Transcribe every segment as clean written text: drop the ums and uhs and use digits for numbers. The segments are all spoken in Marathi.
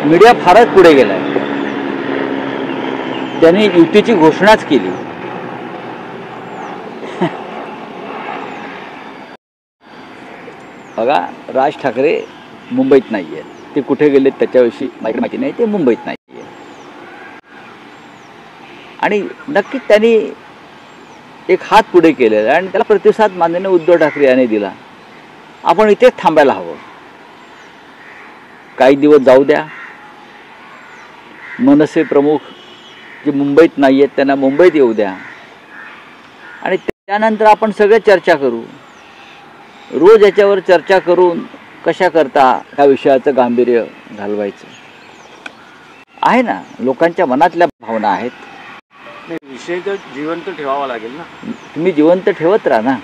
मीडिया फारच पुढे गेलाय. त्यांनी युतीची घोषणाच केली. बघा, राज ठाकरे मुंबईत नाही आहेत. ते कुठे गेलेत त्याच्याविषयी माहिती नाही. ते मुंबईत नाही आहे. आणि नक्कीच त्यांनी एक हात पुढे केलेला आणि त्याला प्रतिसाद माननीय उद्धव ठाकरे यांनी दिला. आपण इथेच थांबायला हवं. काही दिवस जाऊ द्या. मनसे प्रमुख जे मुंबईत नाही आहेत त्यांना मुंबईत येऊ द्या आणि त्यानंतर आपण सगळे चर्चा करू. रोज याच्यावर चर्चा करून कशा करता ह्या विषयाचं गांभीर्य घालवायचं आहे ना. लोकांच्या मनातल्या भावना आहेत. विषय तर जिवंत ठेवावा लागेल ना. तुम्ही जिवंत ठेवत राहा ना.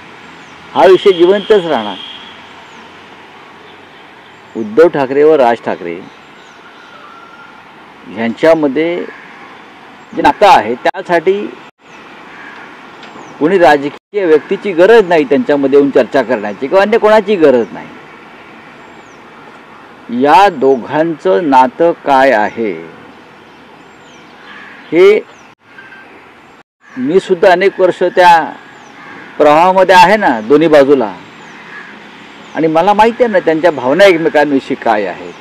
हा विषय जिवंतच राहणार. उद्धव ठाकरे व राज ठाकरे यांच्यामध्ये जे नातं आहे त्यासाठी कोणी राजकीय व्यक्तीची गरज नाही. त्यांच्यामध्ये येऊन चर्चा करण्याची किंवा अन्य कोणाची गरज नाही. या दोघांचं नातं काय आहे हे मी सुद्धा अनेक वर्ष त्या प्रवाहामध्ये आहे ना, दोन्ही बाजूला. आणि मला माहिती आहे ना त्यांच्या भावना एकमेकांविषयी काय आहेत.